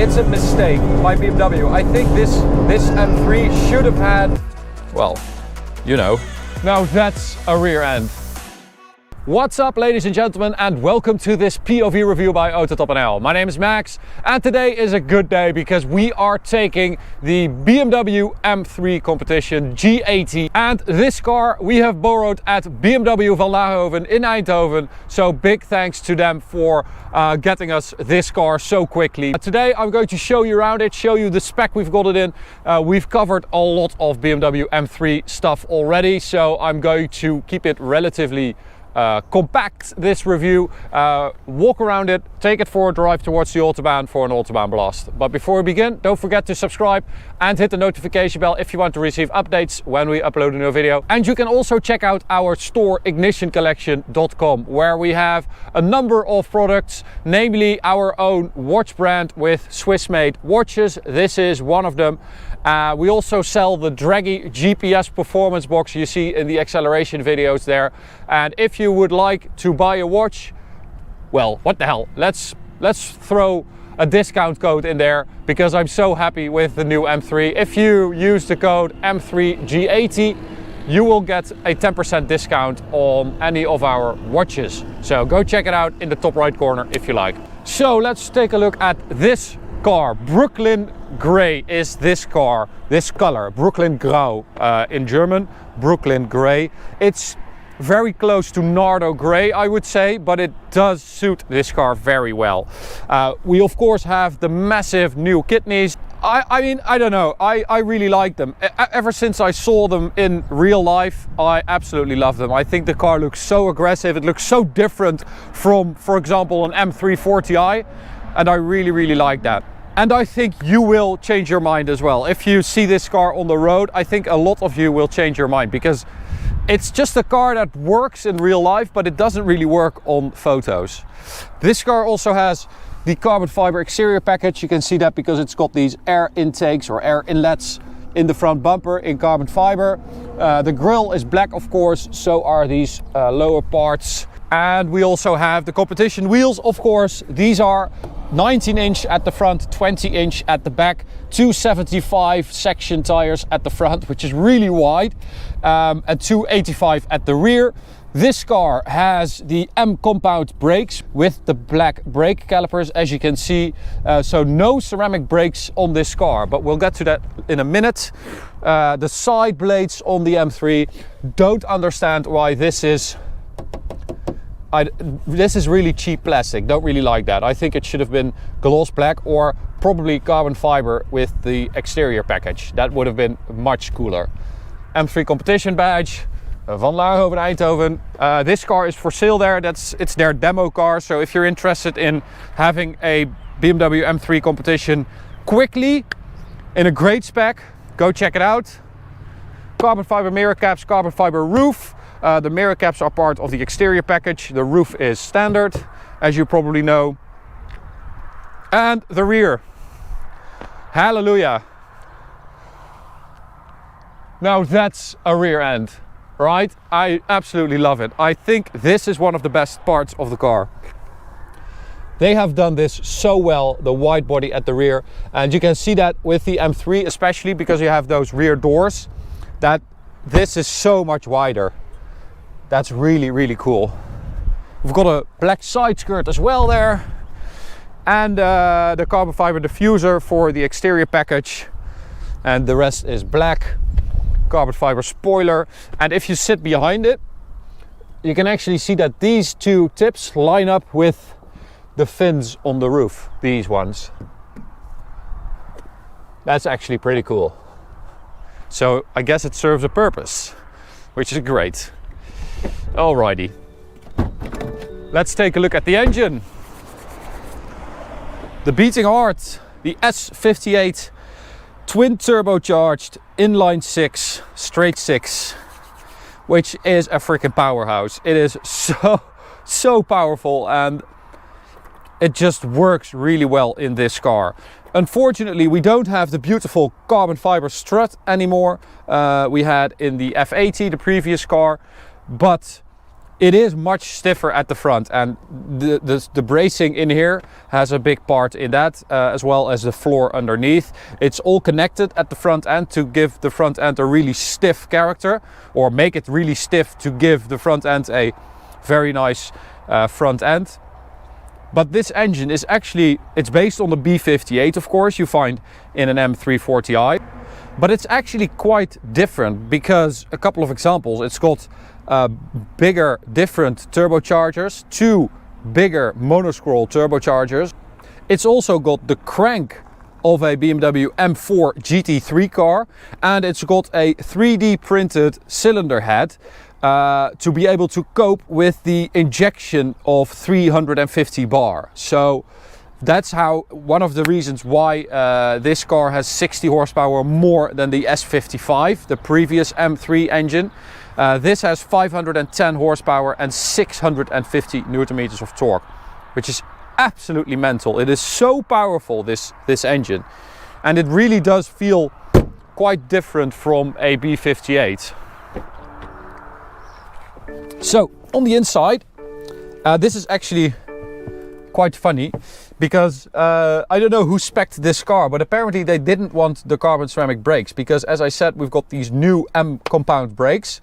it's a mistake by BMW. I think this M3 should have had, well, you know. Now that's a rear end. What's up, ladies and gentlemen, and welcome to this POV review by Autotop.nl. My name is Max, and today is a good day because we are taking the BMW M3 competition G80, and this car we have borrowed at BMW van Laarhoven in Eindhoven. So big thanks to them for getting us this car so quickly. Today I'm going to show you around it, show you the spec we've got it in. We've covered a lot of BMW M3 stuff already, so I'm going to keep it relatively compact, this review, walk around it, take it for a drive towards the Autobahn for an Autobahn blast. But before we begin, don't forget to subscribe and hit the notification bell if you want to receive updates when we upload a new video. And you can also check out our store ignitioncollection.com, where we have a number of products, namely our own watch brand with Swiss-made watches. This is one of them. We also sell the Draggy GPS performance box you see in the acceleration videos there. And if you would like to buy a watch, well, what the hell, let's throw a discount code in there because I'm so happy with the new M3. If you use the code M3G80, you will get a 10% discount on any of our watches. So go check it out in the top right corner if you like. So let's take a look at this car. Brooklyn Grey is this car, this color, Brooklyn Grau in German, Brooklyn Grey. It's very close to Nardo Grey, I would say, but it does suit this car very well. We of course have the massive new kidneys. I mean, I don't know, I really like them. Ever since I saw them in real life, I absolutely love them. I think the car looks so aggressive, it looks so different from, for example, an M340i, and I really like that. And I think you will change your mind as well. If you see this car on the road, I think a lot of you will change your mind because it's just a car that works in real life, but it doesn't really work on photos. This car also has the carbon fiber exterior package. You can see that because it's got these air intakes or air inlets in the front bumper in carbon fiber. The grille is black, of course, so are these lower parts. And we also have the competition wheels, of course. These are 19-inch at the front, 20-inch at the back, 275 section tires at the front, which is really wide, and 285 at the rear. This car has the M compound brakes with the black brake calipers, as you can see. So no ceramic brakes on this car, but we'll get to that in a minute. The side blades on the M3, don't understand why this is really cheap plastic. Don't really like that. I think it should have been gloss black or probably carbon fiber with the exterior package. That would have been much cooler. M3 competition badge, Van Laarhoven Eindhoven. This car is for sale there. It's their demo car. So if you're interested in having a BMW M3 competition quickly in a great spec, go check it out. Carbon fiber mirror caps, carbon fiber roof. The mirror caps are part of the exterior package. The roof is standard, as you probably know. And the rear. Hallelujah. Now that's a rear end, right? I absolutely love it. I think this is one of the best parts of the car. They have done this so well, the wide body at the rear. And you can see that with the M3, especially because you have those rear doors, that this is so much wider. That's really cool. We've got a black side skirt as well there. And the carbon fiber diffuser for the exterior package. And the rest is black. Carbon fiber spoiler. And if you sit behind it, you can actually see that these two tips line up with the fins on the roof. These ones. That's actually pretty cool. So I guess it serves a purpose, which is great. Alrighty, let's take a look at the engine. The beating heart, the S58 twin turbocharged inline 6 straight 6, which is a freaking powerhouse. It is so powerful, and it just works really well in this car. Unfortunately, we don't have the beautiful carbon fiber strut anymore we had in the F80, the previous car. But It is much stiffer at the front, and the bracing in here has a big part in that, as well as the floor underneath. It's all connected at the front end to give the front end a really stiff character, or make it really stiff to give the front end a very nice front end. But this engine is actually, it's based on the B58, of course, you find in an M340i. But it's actually quite different because, a couple of examples, it's got bigger, different turbochargers, 2 bigger monoscroll turbochargers. It's also got the crank of a BMW M4 GT3 car, and it's got a 3D printed cylinder head to be able to cope with the injection of 350 bar. So that's how, one of the reasons why this car has 60 horsepower more than the S55, the previous M3 engine. This has 510 horsepower and 650 Newton meters of torque, which is absolutely mental. It is so powerful, this engine, and it really does feel quite different from a B58. So on the inside, this is actually quite funny, because I don't know who spec'd this car, but apparently they didn't want the carbon ceramic brakes, because, as I said, we've got these new M compound brakes,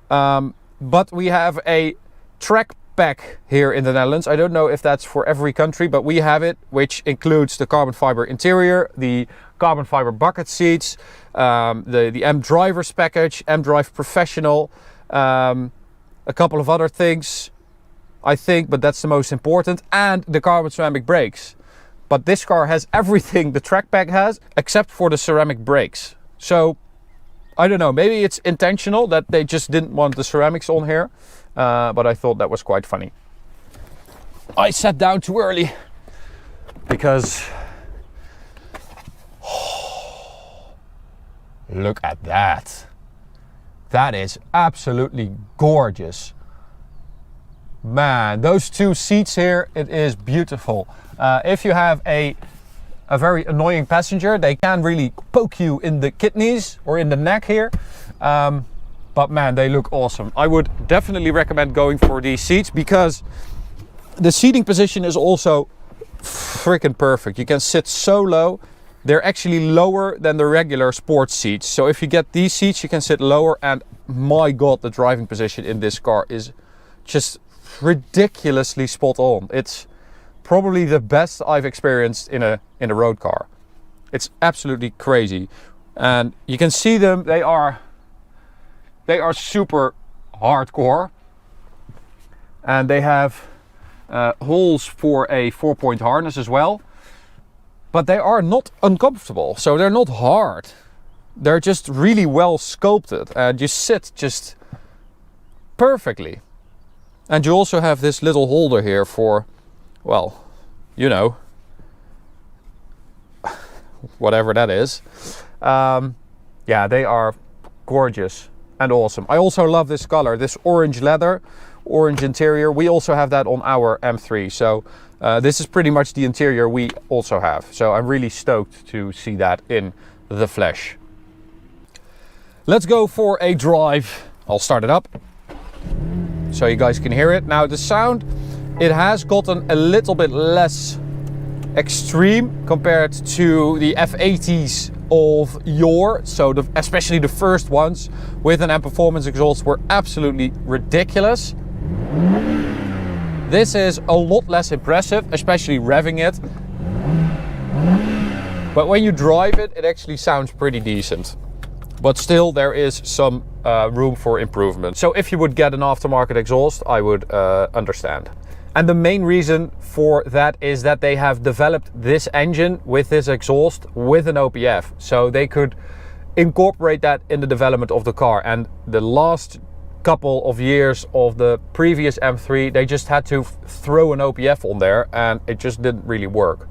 but we have a track pack here in the Netherlands. I don't know if that's for every country, but we have it, which includes the carbon fiber interior, the carbon fiber bucket seats, the M Drivers package, M Drive Professional, a couple of other things, I think, but that's the most important, and the carbon ceramic brakes. But this car has everything the track pack has, except for the ceramic brakes. So I don't know, maybe it's intentional that they just didn't want the ceramics on here, but I thought that was quite funny. I sat down too early because look at that. That is absolutely gorgeous. Man, those 2 seats here, it is beautiful. If you have a very annoying passenger, they can really poke you in the kidneys or in the neck here. But man, they look awesome. I would definitely recommend going for these seats, because the seating position is also freaking perfect. You can sit so low. They're actually lower than the regular sports seats. So if you get these seats, you can sit lower, and my God, the driving position in this car is just ridiculously spot on. It's probably the best I've experienced in a road car. It's absolutely crazy. And you can see them, they are super hardcore. And they have holes for a 4-point harness as well. But they are not uncomfortable, so they're not hard. They're just really well sculpted, and you sit just perfectly. And you also have this little holder here for, well, you know, whatever that is. Yeah, they are gorgeous and awesome. I also love this color, this orange leather, orange interior. We also have that on our M3, so this is pretty much the interior we also have. So I'm really stoked to see that in the flesh. Let's go for a drive. I'll start it up so you guys can hear it. Now the sound, it has gotten a little bit less extreme compared to the F80s of yore. So especially the first ones with an M Performance exhaust were absolutely ridiculous. This is a lot less impressive, especially revving it. But when you drive it, it actually sounds pretty decent. But still, there is some room for improvement. So if you would get an aftermarket exhaust, I would understand. And the main reason for that is that they have developed this engine with this exhaust with an OPF. So they could incorporate that in the development of the car. And the last couple of years of the previous M3, they just had to throw an OPF on there, and it just didn't really work.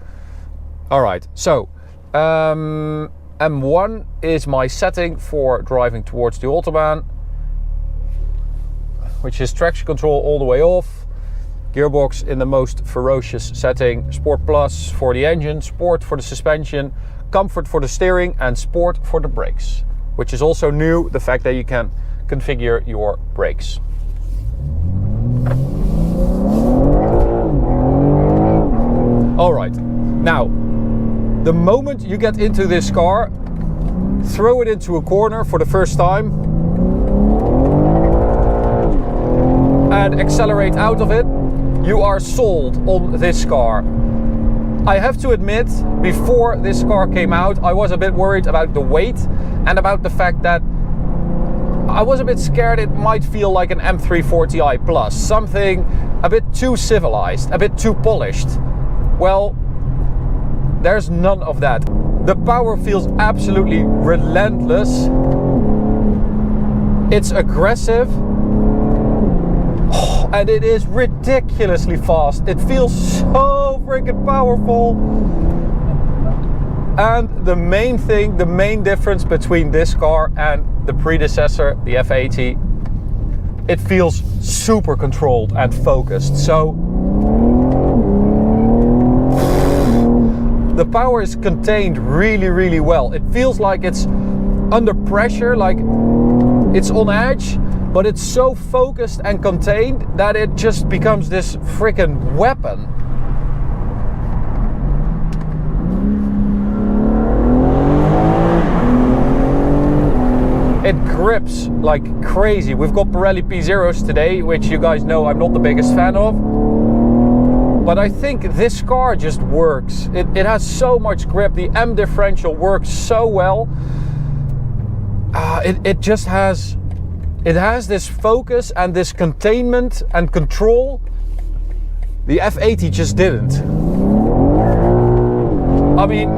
All right, so M1 is my setting for driving towards the Autobahn, which is traction control all the way off, gearbox in the most ferocious setting, Sport Plus for the engine, Sport for the suspension, Comfort for the steering, and Sport for the brakes, which is also new, the fact that you can configure your brakes. Now, the moment you get into this car, throw it into a corner for the first time and accelerate out of it, you are sold on this car. I have to admit, before this car came out, I was a bit worried about the weight and about the fact that I was a bit scared it might feel like an M340i Plus, something a bit too civilized, a bit too polished. Well, there's none of that. The power feels absolutely relentless. It's aggressive. And it is ridiculously fast. It feels so freaking powerful. And the main thing, the main difference between this car and the predecessor, the F80, it feels super controlled and focused. So the power is contained really, really well. It feels like it's under pressure, like it's on edge, but it's so focused and contained that it just becomes this freaking weapon. It grips like crazy. We've got Pirelli P0s today, which you guys know I'm not the biggest fan of. But I think this car just works. It has so much grip. The M differential works so well. It just has... It has this focus and this containment and control. The F80 just didn't. I mean,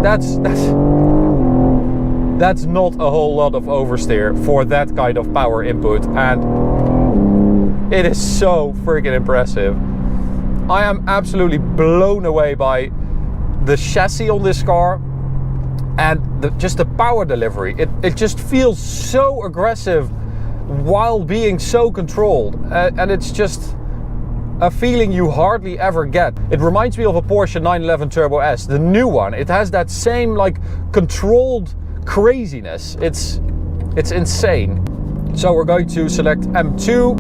that's not a whole lot of oversteer for that kind of power input, and it is so freaking impressive. I am absolutely blown away by the chassis on this car and just the power delivery. It just feels so aggressive while being so controlled, and it's just a feeling you hardly ever get. It reminds me of a Porsche 911 Turbo S, the new one. It has that same like controlled craziness. It's insane. So we're going to select M2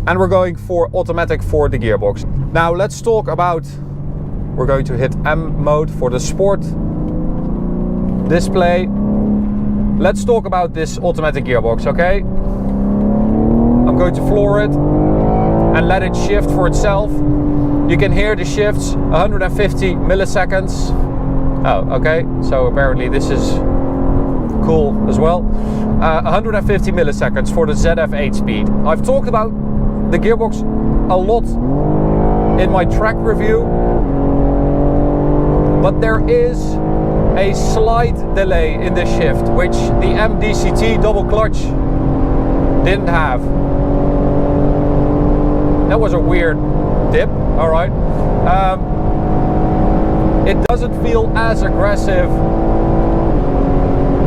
and we're going for automatic for the gearbox. Now let's talk about, we're going to hit M mode for the sport display. Let's talk about this automatic gearbox, okay? I'm going to floor it and let it shift for itself. You can hear the shifts, 150 milliseconds. Oh, okay, so apparently this is cool as well. 150 milliseconds for the ZF8 speed. I've talked about the gearbox a lot in my track review, but there is a slight delay in the shift, which the MDCT double clutch didn't have. That was a weird dip, all right. It doesn't feel as aggressive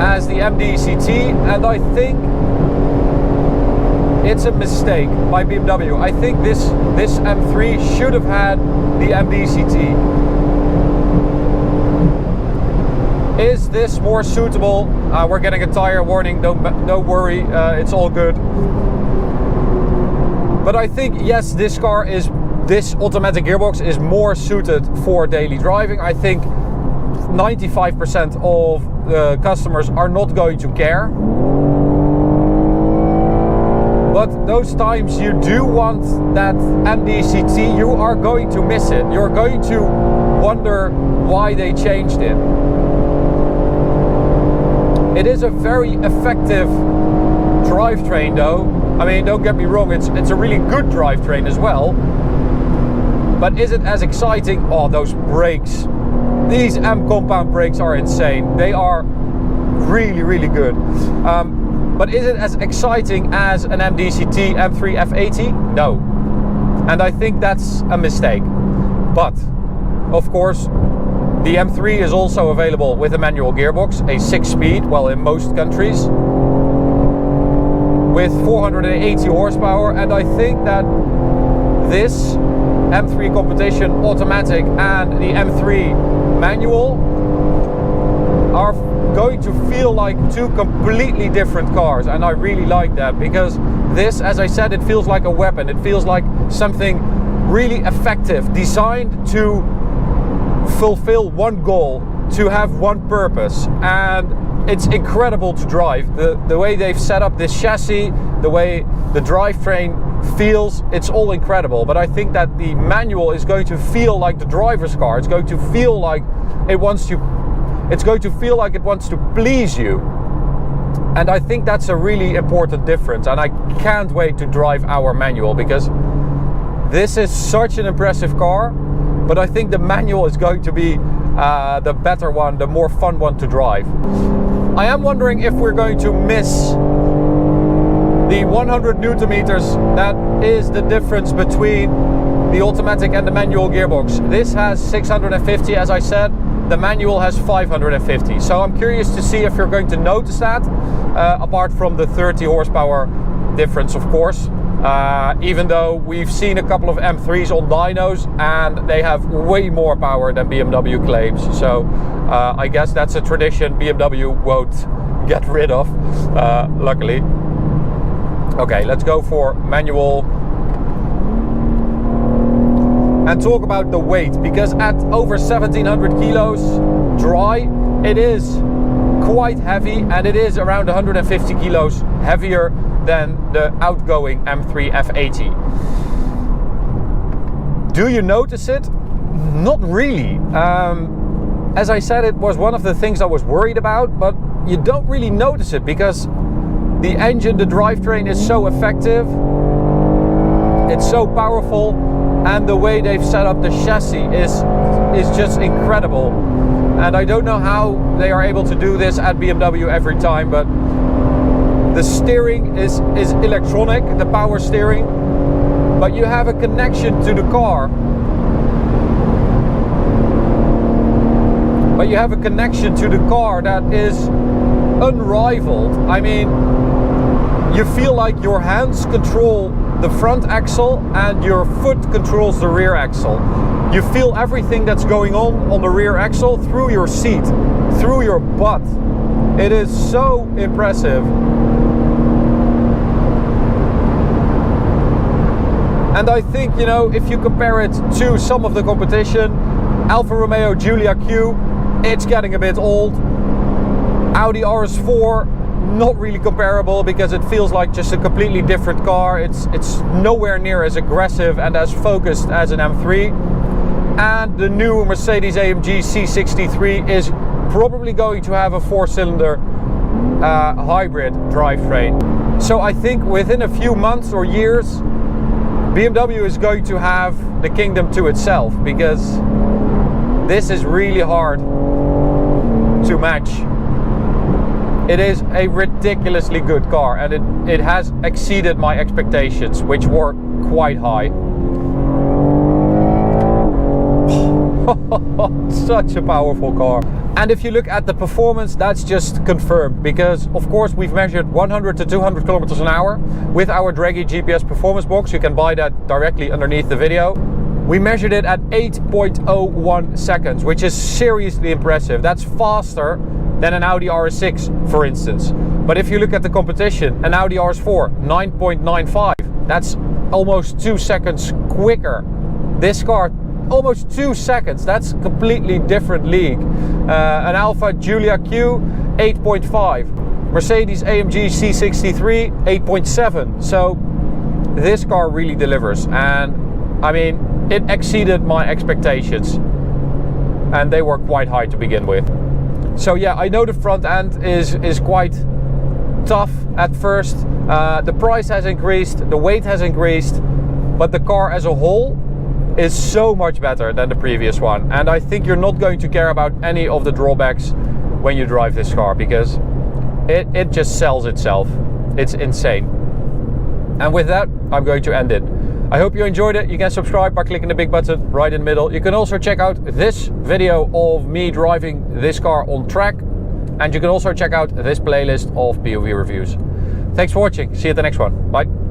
as the MDCT, and I think it's a mistake by BMW. I think this M3 should have had the MDCT. Is this more suitable? We're getting a tire warning, don't worry, it's all good. But I think, yes, this automatic gearbox is more suited for daily driving. I think 95% of the customers are not going to care. But those times you do want that MDCT, you are going to miss it. You're going to wonder why they changed it. It is a very effective drivetrain though. I mean, don't get me wrong, it's a really good drivetrain as well. But is it as exciting? Oh, those brakes. These M compound brakes are insane. They are really, really good. But is it as exciting as an MDCT M3 F80? No. And I think that's a mistake. But, of course, the M3 is also available with a manual gearbox, a 6-speed, well, in most countries, with 480 horsepower. And I think that this M3 Competition automatic and the M3 manual are going to feel like two completely different cars, and I really like that, because this, as I said, it feels like a weapon. It feels like something really effective, designed to fulfill one goal, to have one purpose, and it's incredible to drive. The way they've set up this chassis, the way the drivetrain feels, it's all incredible. But I think that the manual is going to feel like the driver's car. It's going to feel like it wants to please you. And I think that's a really important difference, and I can't wait to drive our manual, because this is such an impressive car, but I think the manual is going to be the better one, the more fun one to drive. I am wondering if we're going to miss the 100 Newton meters that is the difference between the automatic and the manual gearbox. This has 650, as I said. The manual has 550. So I'm curious to see if you're going to notice that, apart from the 30 horsepower difference, of course. Even though we've seen a couple of M3s on dynos and they have way more power than BMW claims. So I guess that's a tradition BMW won't get rid of, luckily. Okay, let's go for manual. And talk about the weight, because at over 1700 kilos dry, it is quite heavy, and it is around 150 kilos heavier than the outgoing M3 F80. Do you notice it? Not really. As I said, it was one of the things I was worried about, but you don't really notice it because the engine, the drivetrain is so effective, it's so powerful, and the way they've set up the chassis is just incredible. And I don't know how they are able to do this at BMW every time, but the steering is electronic, the power steering, but you have a connection to the car. But you have a connection to the car that is unrivaled. I mean, you feel like your hands control the front axle and your foot controls the rear axle. You feel everything that's going on the rear axle through your seat, through your butt. It is so impressive. And I think, you know, if you compare it to some of the competition, Alfa Romeo Giulia Q, it's getting a bit old. Audi RS4, not really comparable because it feels like just a completely different car. It's nowhere near as aggressive and as focused as an M3. And the new Mercedes-AMG C63 is probably going to have a 4-cylinder hybrid drivetrain. So I think within a few months or years, BMW is going to have the kingdom to itself, because this is really hard to match. It is a ridiculously good car, and it has exceeded my expectations, which were quite high. Such a powerful car. And if you look at the performance, that's just confirmed, because of course we've measured 100 to 200 kilometers an hour with our Dragy GPS performance box. You can buy that directly underneath the video. We measured it at 8.01 seconds, which is seriously impressive. That's faster than an Audi RS6, for instance. But if you look at the competition, an Audi RS4, 9.95. That's almost 2 seconds quicker. This car, almost 2 seconds. That's a completely different league. An Alfa Giulia Q, 8.5. Mercedes AMG C63, 8.7. So this car really delivers. And I mean, it exceeded my expectations. And they were quite high to begin with. So yeah, I know the front end is quite tough at first. The price has increased, the weight has increased, but the car as a whole is so much better than the previous one. And I think you're not going to care about any of the drawbacks when you drive this car, because it just sells itself. It's insane. And with that, I'm going to end it. I hope you enjoyed it. You can subscribe by clicking the big button right in the middle. You can also check out this video of me driving this car on track. And you can also check out this playlist of POV reviews. Thanks for watching. See you at the next one. Bye.